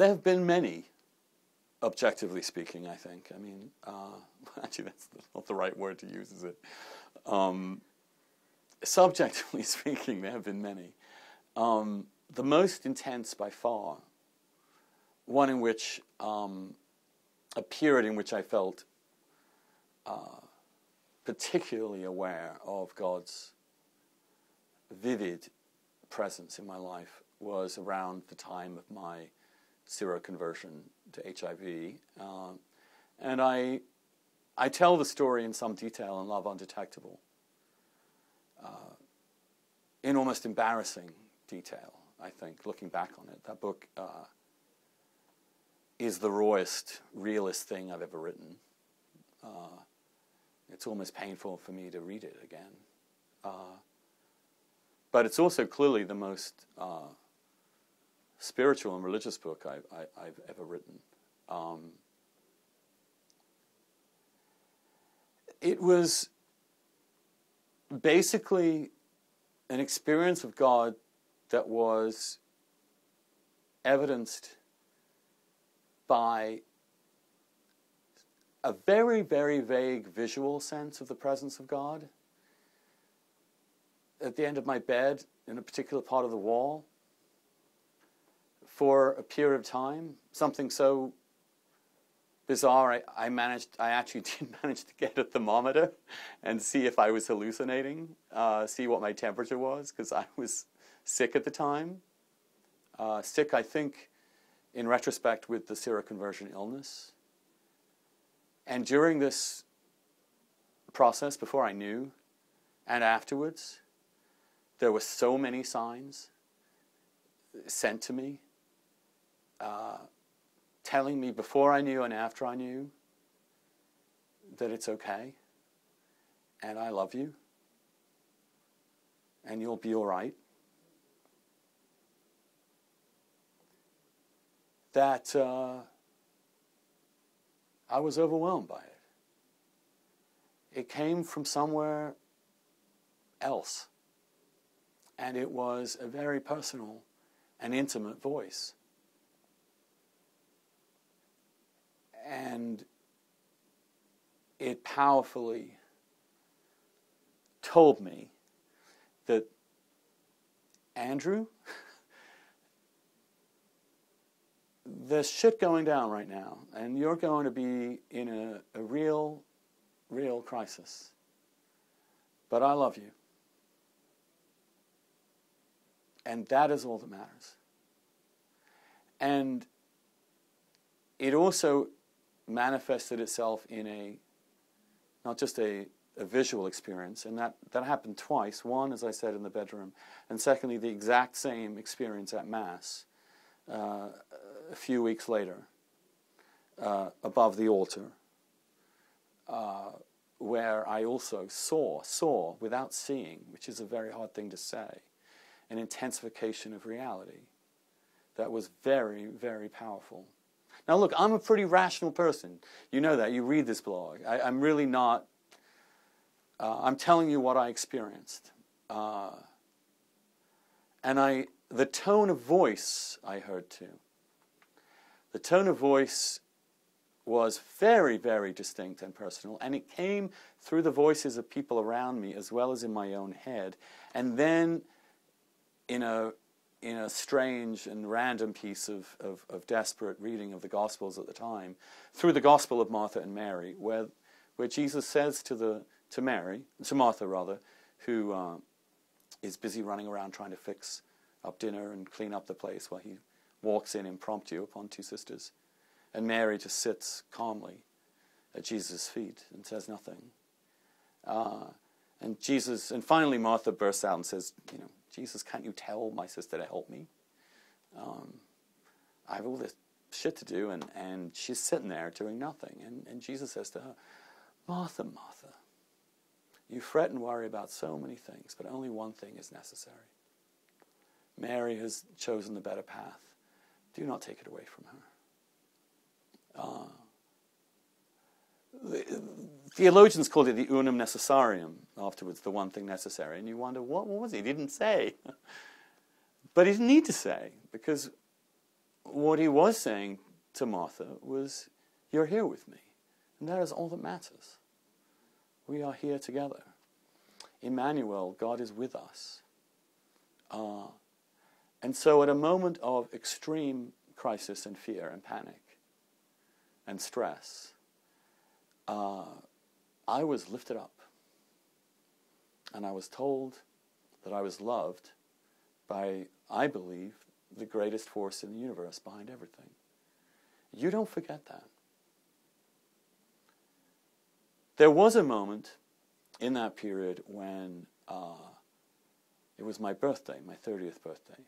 There have been many, objectively speaking, I think. I mean, actually, that's not the right word to use, is it? Subjectively speaking, there have been many. The most intense by far, one in which, a period in which I felt particularly aware of God's vivid presence in my life, was around the time of my seroconversion to HIV. And I tell the story in some detail in Love Undetectable, in almost embarrassing detail, I think, looking back on it. That book is the rawest, realest thing I've ever written. It's almost painful for me to read it again. But it's also clearly the most spiritual and religious book I've ever written. It was basically an experience of God that was evidenced by a very, very vague visual sense of the presence of God. At the end of my bed, in a particular part of the wall, for a period of time, something so bizarre, I actually did manage to get a thermometer and see if I was hallucinating, see what my temperature was, because I was sick at the time. Sick, I think, in retrospect, with the seroconversion illness. And during this process, before I knew, and afterwards, there were so many signs sent to me, telling me before I knew and after I knew that it's okay, and I love you, and you'll be all right. That I was overwhelmed by it. It came from somewhere else, and it was a very personal and intimate voice. And it powerfully told me that, Andrew, there's shit going down right now, and you're going to be in a real crisis. But I love you. And that is all that matters. And it also manifested itself in not just a visual experience, and that happened twice. One, as I said, in the bedroom, and secondly, the exact same experience at Mass a few weeks later, above the altar, where I also saw without seeing, which is a very hard thing to say, an intensification of reality that was very, very powerful. Now look, I'm a pretty rational person. You know that. You read this blog. I'm really not... I'm telling you what I experienced. And the tone of voice I heard too. The tone of voice was very, very distinct and personal, and it came through the voices of people around me as well as in my own head. And then in a strange and random piece of desperate reading of the Gospels at the time, through the Gospel of Martha and Mary, where Jesus says to Martha, who is busy running around trying to fix up dinner and clean up the place while he walks in impromptu upon two sisters. And Mary just sits calmly at Jesus' feet and says nothing. And finally Martha bursts out and says, Jesus, can't you tell my sister to help me? I have all this shit to do, and she's sitting there doing nothing. And Jesus says to her, Martha, Martha, you fret and worry about so many things, but only one thing is necessary. Mary has chosen the better path. Do not take it away from her. Theologians called it the unum necessarium afterwards, the one thing necessary. And you wonder, what was it? He didn't say. But he didn't need to say, because what he was saying to Martha was, you're here with me. And that is all that matters. We are here together. Emmanuel, God is with us. And so at a moment of extreme crisis and fear and panic and stress, I was lifted up. And I was told that I was loved by, I believe, the greatest force in the universe behind everything. You don't forget that. There was a moment in that period when it was my birthday, my 30th birthday,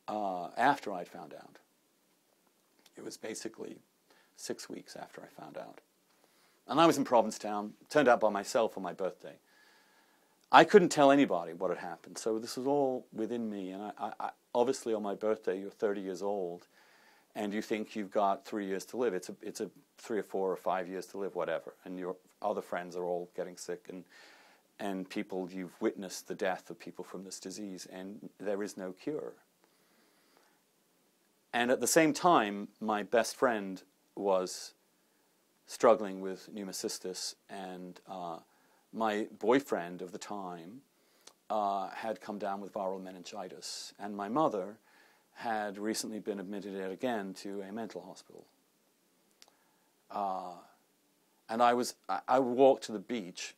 after I'd found out. It was basically 6 weeks after I found out. And I was in Provincetown, turned out by myself on my birthday. I couldn't tell anybody what had happened, so this was all within me. And I obviously on my birthday, you're 30 years old, and you think you've got 3 years to live. It's a 3 or 4 or 5 years to live, whatever. And your other friends are all getting sick, and people, you've witnessed the death of people from this disease, and there is no cure. And at the same time, my best friend was struggling with pneumocystis, and my boyfriend of the time had come down with viral meningitis, and my mother had recently been admitted yet again to a mental hospital. And I walked to the beach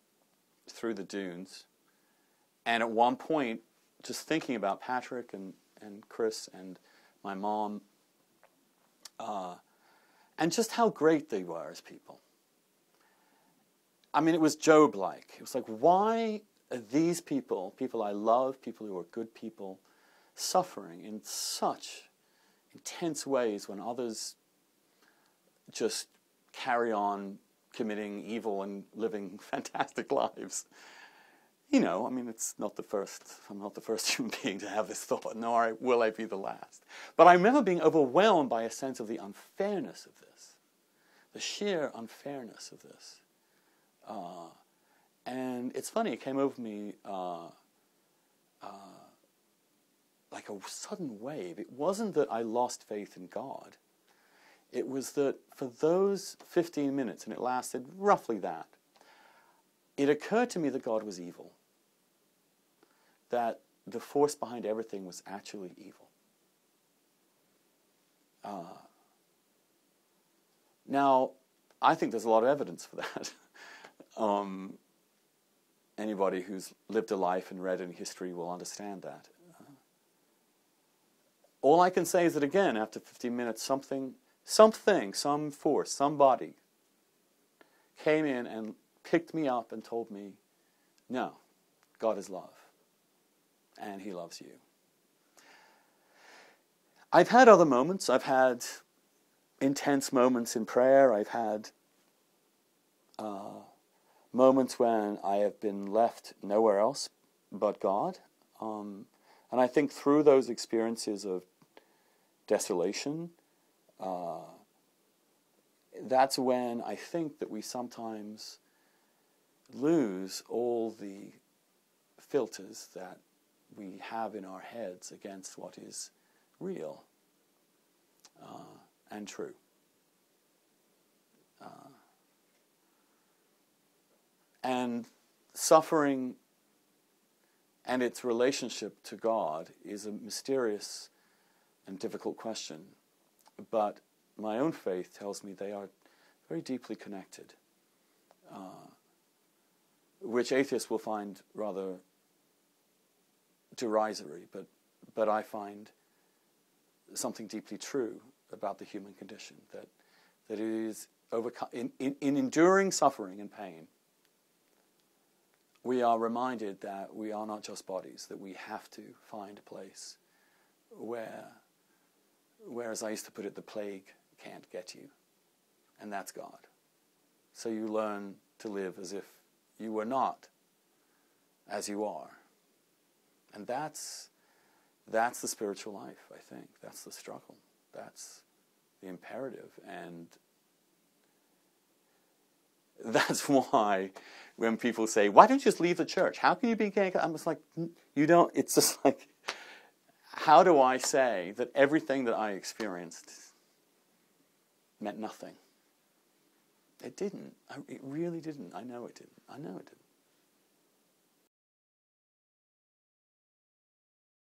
through the dunes, and at one point, just thinking about Patrick and Chris and my mom, and just how great they were as people. I mean, it was Job-like. It was like, why are these people I love, people who are good people, suffering in such intense ways when others just carry on committing evil and living fantastic lives? You know, I mean, I'm not the first human being to have this thought, nor will I be the last. But I remember being overwhelmed by a sense of the unfairness of this, the sheer unfairness of this. And it's funny, it came over me like a sudden wave. It wasn't that I lost faith in God. It was that for those 15 minutes, and it lasted roughly that, it occurred to me that God was evil. That the force behind everything was actually evil. Now, I think there's a lot of evidence for that. Anybody who's lived a life and read in history will understand that. All I can say is that, again, after 15 minutes, some force, somebody came in and picked me up and told me, no, God is love, and He loves you. I've had other moments. I've had intense moments in prayer. I've had moments when I have been left nowhere else but God. And I think through those experiences of desolation, that's when I think that we sometimes lose all the filters that we have in our heads against what is real and true. And suffering and its relationship to God is a mysterious and difficult question. But my own faith tells me they are very deeply connected, which atheists will find rather derisory, but I find something deeply true about the human condition, that it is in enduring suffering and pain, we are reminded that we are not just bodies, that we have to find a place where, as I used to put it, the plague can't get you, and that's God. So you learn to live as if you were not as you are. And that's the spiritual life, I think. That's the struggle. That's the imperative. And that's why when people say, why don't you just leave the church? How can you be gay? I'm just like, you don't, it's just like, how do I say that everything that I experienced meant nothing? It didn't. It really didn't. I know it didn't. I know it didn't.